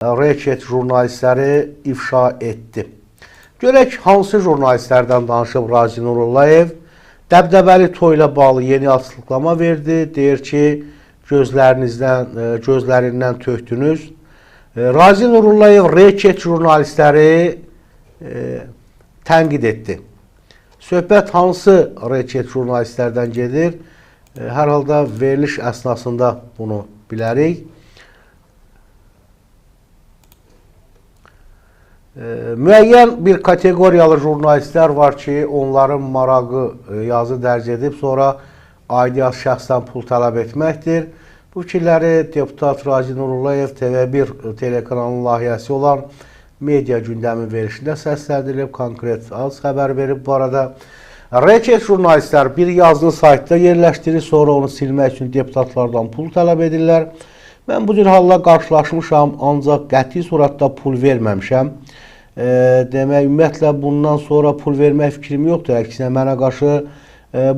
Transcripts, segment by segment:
Reket jurnalistləri ifşa etdi. Görək hansı jurnalistlərdən danışıb Razi Nurullayev dəbdəbəli toyla bağlı yeni açıqlama verdi. Deyir ki, gözlərindən tökdünüz. Razi Nurullayev Reket jurnalistləri tənqid etdi. Söhbət hansı Reket jurnalistlərdən gedir? Hər halda veriliş əsnasında bunu bilərik. Müəyyən bir kateqoriyalı jurnalistlər var ki, onların marağı yazı dərc edib, sonra aidiyyat şəxsdən pul tələb etməkdir. Bu fikirləri deputat Razi Nurullayev TV1 telekanalının layihəsi olan media gündəmi verilişində səsləndirilib, konkret az xəbər verib. Bu arada Reket jurnalistlər bir yazını saytda yerləşdirir, sonra onu silmək üçün deputatlardan pul tələb edirlər. Mən bu cür halla qarşılaşmışam, ancaq qəti suratda pul verməmişəm. Demək, ümumiyyətlə bundan sonra pul vermək fikrim yoxdur. Əksinə mənə qarşı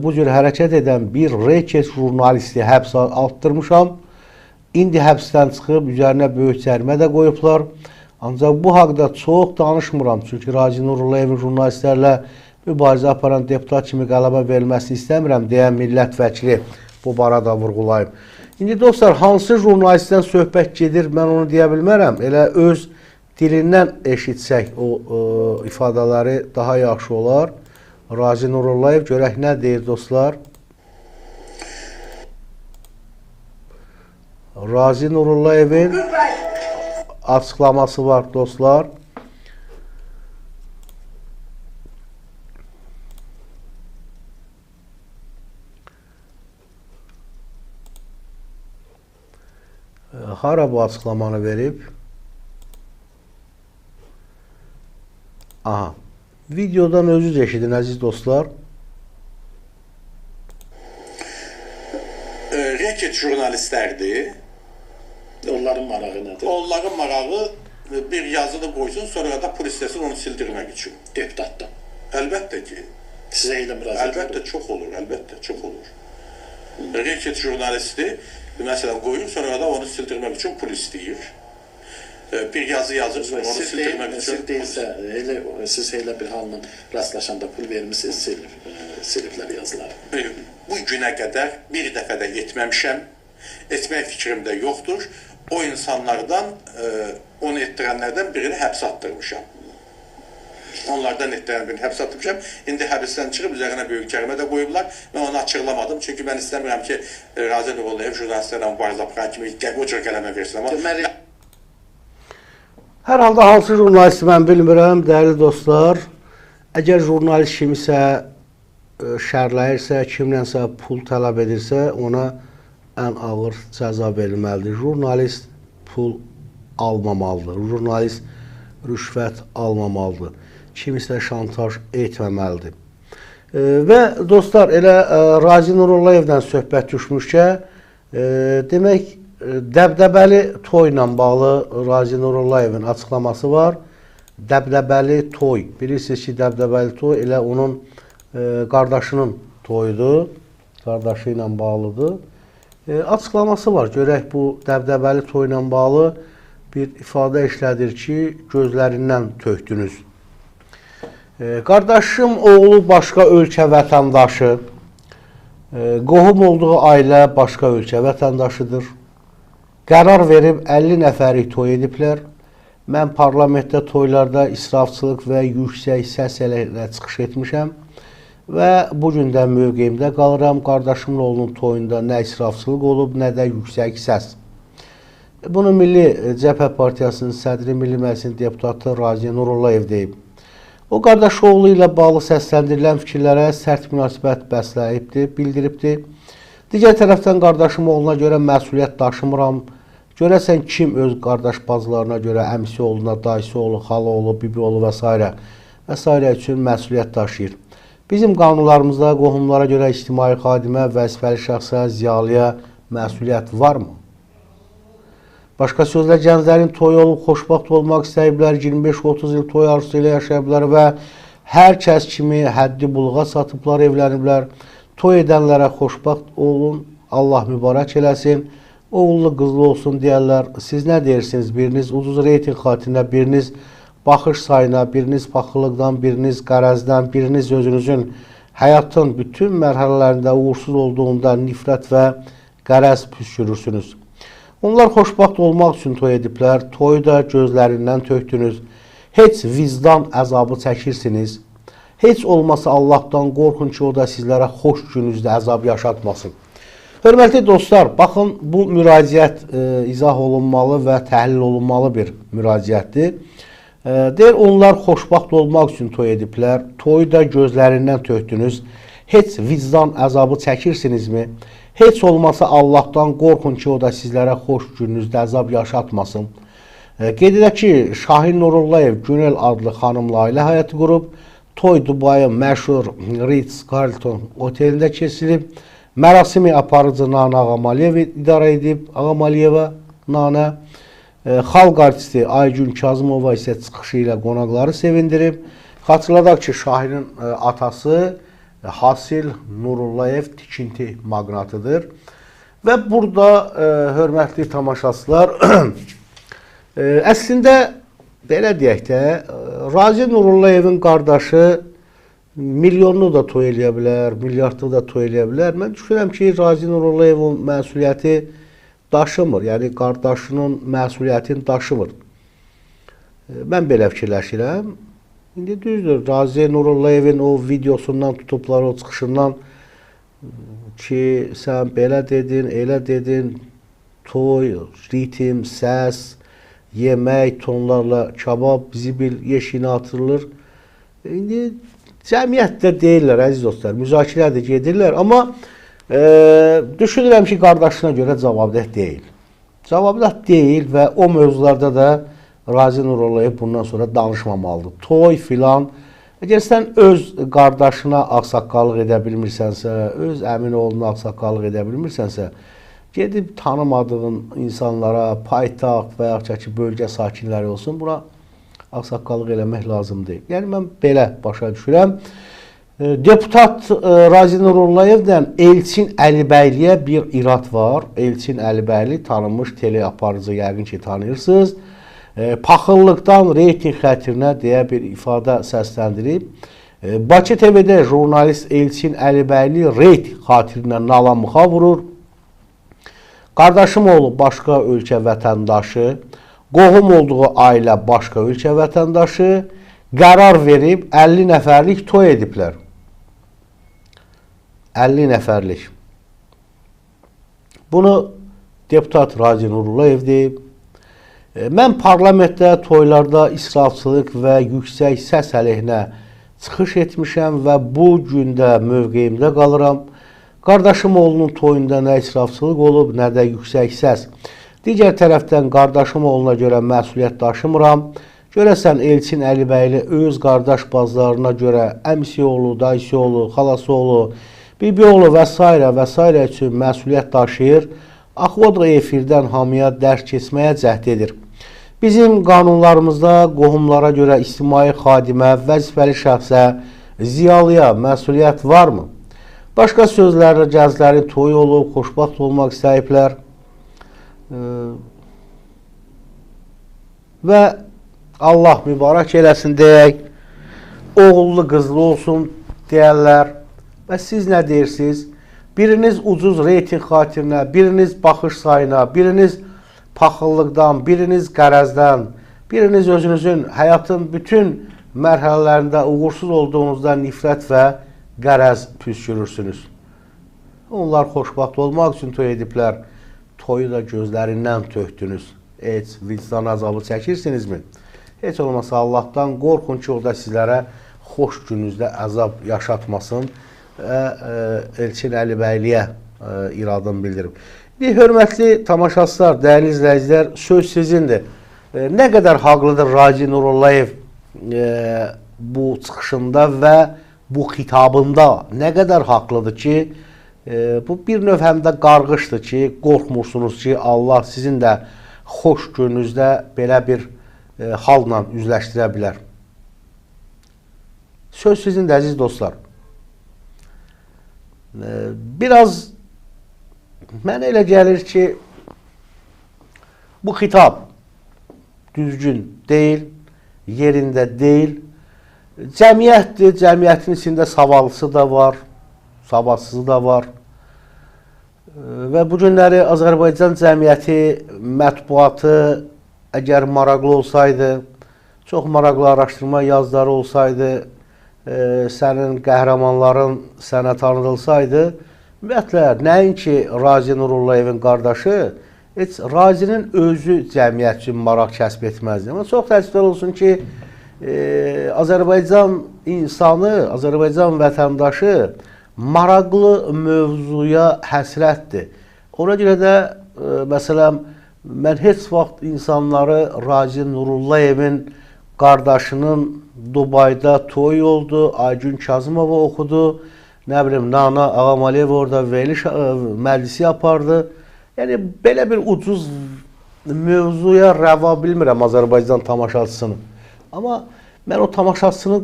bu cür hərəkət edən bir Reket jurnalisti həbsə atdırmışam. İndi həbsdən çıxıb, üzərinə böyük cərimə də qoyublar. Ancaq bu haqda çox danışmıram. Çünki Razi Nurullayevin jurnalistlərlə mübarizə aparan deputat kimi qələbə verilməsini istəmirəm deyən millət vəkili bu barada vurğulayıb. İndi dostlar, hansı jurnalistdən söhbət gedir, mən onu deyə bilmərəm. Elə öz dilindən eşitsək o ifadələri daha yaxşı olar. Razi Nurullayev görək nə deyir dostlar? Razi Nurullayevin açıqlaması var dostlar. Hara bu açıqlamanı verib? Aha. Videodan özünüz eşidin əziz dostlar. Reket jurnalistlərdir. Onların marağı nədir? Onların marağı bir yazını qoysun, sonra da pul istəsin onu sildirmək üçün. Deputatdan. Əlbəttə ki. Sizə elə müraciət Əlbəttə çox olur, əlbəttə çox olur. Reket jurnalisti məsələn qoyur, sonra da onu sildirmək üçün pul istəyir. Bir yazı yazır, sonra onu sildirmək üçün. Siz deyilsə, siz elə bir halla rastlaşanda pul vermişsiniz, siliblər yazıları. Bu günə qədər bir dəfə də etməmişəm, etmək fikrimdə yoxdur. O insanlardan, onu etdirənlərdən birini həbs attırmışam. Onlardan etdirən birini həbs attırmışam. İndi həbsdən çıxıb, üzərinə böyük cərimə də qoyublar. Mən onu açıqlamadım, çünki mən istəmirəm ki, Razi Nurullayev jurnalistlərlə mübarizə aparan kimi o cür qələmə versin. Hər halda hansı jurnalisti mən bilmirəm, dəyərli dostlar. Əgər jurnalist kimisə şərləyirsə, kimlənsə pul tələb edirsə, ona ən ağır cəza verilməlidir. Jurnalist pul almamalıdır. Jurnalist rüşvət almamalıdır. Kimisə şantaj etməməlidir. Və dostlar, elə Razi Nurullayevdən söhbət düşmüşkə, demək, dəbdəbəli toyla bağlı Razi Nurullayevin açıqlaması var. Dəbdəbəli toy. Bilirsiniz ki, dəbdəbəli toy elə onun qardaşının toyudur. Qardaşı ilə bağlıdır. Açıqlaması var. Görək bu dəbdəbəli toyla bağlı bir ifadə işlədir ki, gözlərindən tökdünüz. Qardaşım oğlu başqa ölkə vətəndaşı, qohum olduğu ailə başqa ölkə vətəndaşıdır. Qərar verib 50 nəfərik toy ediblər. Mən parlamentdə toylarda israfçılıq və yüksək səs ilə çıxış etmişəm və bugün də mövqeyimdə qalıram. Qardaşımın oğlunun toyunda nə israfçılıq olub, nə də yüksək səs. Bunu Milli Cəbhə Partiyasının sədri, Milli Məclisin deputatı Razi Nurullayev deyib. O, qardaşı oğlu ilə bağlı səsləndirilən fikirlərə sərt münasibət bəsləyibdir, bildiribdir. Digər tərəfdən qardaşım oğluna görə məsuliyyət daşımıram. Görəsən kim öz qardaş bacılarına görə əmisi oğluna, dayısı oğlu, xalı oğlu, bibi oğlu və s. üçün məsuliyyət daşıyır. Bizim qanunlarımızda qohumlara görə ictimai xadimə, vəzifəli şəxsə, ziyalıya məsuliyyət varmı? Başqa sözlə, gənclərin toy olub, xoşbaxt olmaq istəyiblər, 25-30 il toy arzusu ilə yaşayıblar və hər kəs kimi həddi buluğa satıblar, evləniblər. Toy edənlərə xoşbaxt olun, Allah mübarək eləsin. oğullu qızlı olsun deyərlər. Siz nə deyirsiniz? Biriniz ucuz reyting xatirinə, biriniz baxış sayına, biriniz paxıllıqdan, biriniz qərəzdən, biriniz özünüzün həyatın bütün mərhələlərində uğursuz olduğunda nifrət və qərəz püskürürsünüz. Onlar xoşbaxt olmaq üçün toy ediblər, toyu da gözlərindən tökdünüz. Heç vicdan əzabı çəkirsiniz. Heç olmasa Allahdan qorxun ki, o da sizlərə xoş gününüzdə əzab yaşatmasın. Hörmətli dostlar, baxın, bu müraciət izah olunmalı və təhlil olunmalı bir müraciətdir. Deyir, onlar xoşbaxt olmaq üçün toy ediblər, toyu da gözlərindən tökdünüz. Heç vicdan əzabı çəkirsinizmi? Heç olmasa Allahdan qorxun ki, o da sizlərə xoş gününüzdə əzab yaşatmasın. Qeyd edək ki, Şahin Nurullayev Günel adlı xanımla ailə həyatı qurub, toy Dubayın məşhur Ritz-Carlton otelində keçirilib, mərasimi aparıcı Nana Ağamaliyev idarə edib, Ağamaliyeva Nana, xalq artisti Aygün Kazımova isə çıxışı ilə qonaqları sevindirib. Xatırladaq ki, Şahinin atası Hasil Nurullayev tikinti maqnatıdır. Və burada, hörmətli tamaşaçılar, əslində, belə deyək də, Razi Nurullayevin qardaşı milyonlu da toy eləyə bilər, milyardlı da toy eləyə bilər. Mən düşünürəm ki, Razi Nurullayevin məsuliyyəti daşımır, yəni qardaşının məsuliyyətini daşımır. Mən belə fikirləşirəm. İndi düzdür, Razi Nurullayevin o videosundan tutublar, o çıxışından ki, sən belə dedin, elə dedin, toy, ritim, səs, yemək, tonlarla kabab, zibil yeşiyinə atılır. İndi cəmiyyətdə deyirlər, əziz dostlar, müzakirədir gedirlər, amma düşünürəm ki, qardaşına görə cavabdeh deyil. Cavabdeh deyil və o mövzularda da Razi Nurullayev bundan sonra danışmamalıdır. Toy filan, əgər sən öz qardaşına ağsaqqallıq edə bilmirsənsə, öz əmin oğluna ağsaqqallıq edə bilmirsənsə, gedib tanımadığın insanlara, paytaxt və yaxud ki, bölgə sakinləri olsun, buna ağsaqqallıq eləmək lazım deyil. Yəni, mən belə başa düşürəm. Deputat Razi Nurullayevdən Elçin Əlibəyliyə bir irad var. Elçin Əlibəyli tanınmış teleaparıcı, yəqin ki, tanıyırsınız. Paxıllıqdan reyting xətrinə deyə bir ifadə səsləndirib. Bakı TV-də jurnalist Elçin Əlibəyli reyting xatirinə nalamıxa vurur. Qardaşım oğlu başqa ölkə vətəndaşı, qohum olduğu ailə başqa ölkə vətəndaşı qərar verib 50 nəfərlik toy ediblər. 50 nəfərlik. Bunu deputat Razi Nurullayev deyib. Mən parlamentdə toylarda israfçılıq və yüksək səs əleyhinə çıxış etmişəm və bu gündə mövqeyimdə qalıram. Qardaşım oğlunun toyunda nə israfçılıq olub, nə də yüksək səs. Digər tərəfdən qardaşım oğluna görə məsuliyyət daşımıram. Görəsən Elçin Əlibəyli öz qardaş bazlarına görə əmisi oğlu, dayısı oğlu, xalası oğlu, bibi oğlu və s. üçün məsuliyyət daşıyır. Axı o da efirdən hamıya dərs keçməyə cəhd edir. Bizim qanunlarımızda qohumlara görə ictimai xadimə, vəzifəli şəxsə, ziyalıya məsuliyyət varmı? Başqa sözlərlə gənclərin toyu olub, xoşbaxt olmaq istəyiblər və Allah mübarək eləsin deyək, oğullu qızlı olsun deyərlər və siz nə deyirsiniz? Biriniz ucuz reyting xatirinə, biriniz baxış sayına, biriniz paxıllıqdan, biriniz qərəzdən, biriniz özünüzün həyatın bütün mərhələlərində uğursuz olduğunuzda nifrət və qərəz püskürürsünüz. Onlar xoşbaxt olmaq üçün toy ediblər, toyu da gözlərindən tökdünüz. Heç vicdan azabı çəkirsinizmi? Heç olmasa Allahdan qorxun ki, o da sizlərə xoş gününüzdə əzab yaşatmasın və Elçin Əlibəyliyə iradını bildirib. Hörmətli tamaşaçılar, dəyərli izləyicilər, söz sizindir. Nə qədər haqlıdır Razi Nurullayev bu çıxışında və bu xitabında nə qədər haqlıdır ki, bu bir növ həm də qarğışdır ki, qorxmursunuz ki, Allah sizin də xoş gününüzdə belə bir halla üzləşdirə bilər. Söz sizindir, əziz dostlar. Biraz mənə elə gəlir ki, Bu xitab düzgün deyil, yerində deyil. Cəmiyyətdir, cəmiyyətin içində savadlısı da var, savadsızı da var. Və bu günləri Azərbaycan cəmiyyəti, mətbuatı əgər maraqlı olsaydı, çox maraqlı araşdırma yazıları olsaydı, sənin qəhrəmanların sənə tanıdılsaydı, ümumiyyətlə, nəinki Razi Nurullayevin qardaşı, heç Razinin özü cəmiyyət üçün maraq kəsb etməzdi. Amma çox təəssüflər olsun ki, Azərbaycan insanı, Azərbaycan vətəndaşı maraqlı mövzuya həsrətdir. Ona görə də, məsələn, mən heç vaxt insanları Razi Nurullayevin qardaşının Dubayda toy oldu, Aygün Kazımova oxudu, nə bilim, Nana Ağamaliyev orada veriliş məclisi yapardı. Yəni, belə bir ucuz mövzuya rəva bilmirəm Azərbaycan tamaşaçısını. Amma mən o tamaşaçısını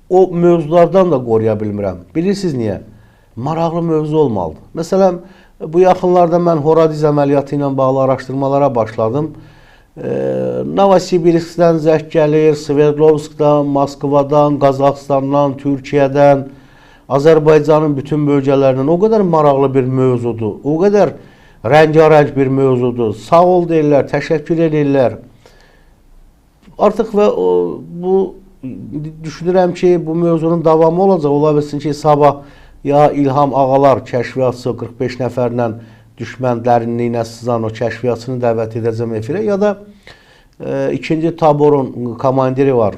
o mövzulardan da qoruya bilmirəm. Bilirsiniz niyə? Maraqlı mövzu olmalıdır. Məsələn, bu yaxınlarda mən Horadiz əməliyyatı ilə bağlı araşdırmalara başladım. Novosibirskdən zəng gəlir, Sverdlovskdan, Moskvadan, Qazaxıstandan, Türkiyədən, Azərbaycanın bütün bölgələrindən o qədər maraqlı bir mövzudur, o qədər rəngarəng bir mövzudur. Sağ ol deyirlər, təşəkkür edirlər. Artıq və bu düşünürəm ki, bu mövzunun davamı olacaq. Ola bilsin ki, sabah ya İlham Ağalar kəşfiyyatçı 45 nəfərlə düşmən dərinliyinə sızan o kəşfiyyatçını dəvət edəcəm efirə, ya da ikinci taborun komandiri var,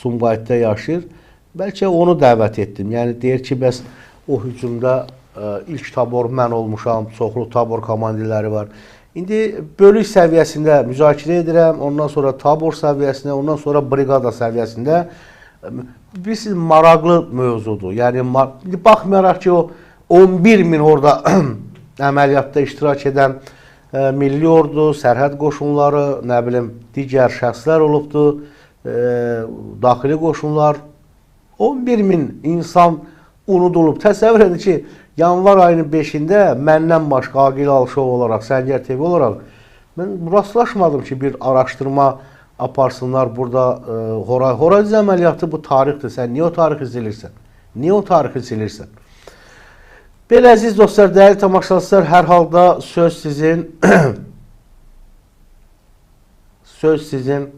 Sumqayıtda yaşayır. Bəlkə onu dəvət etdim. Yəni, deyir ki, bəs o hücumda ilk tabor mən olmuşam, çoxlu tabor komandirləri var. İndi bölük səviyyəsində müzakirə edirəm, ondan sonra tabor səviyyəsində, ondan sonra briqada səviyyəsində. Bilirsiniz, maraqlı mövzudur. Yəni, baxmayaraq ki, o 11 min orada əməliyyatda iştirak edən milli ordu, sərhəd qoşunları, nə bilim, digər şəxslər olubdur, daxili qoşunlar, 11 min insan unudulub. Təsəvvür edin ki, yanvar ayının 5-də məndən başqa Aqil Alışov olaraq, Səngər TV olaraq mən rastlaşmadım ki, bir araşdırma aparsınlar burada. Horadiz əməliyyatı bu tarixdir. Sən niyə o tarixi silirsən? Niyə o tarixi silirsən? Belə əziz dostlar, dəyərli tamaşaçılar, hər halda söz sizin. Söz sizin.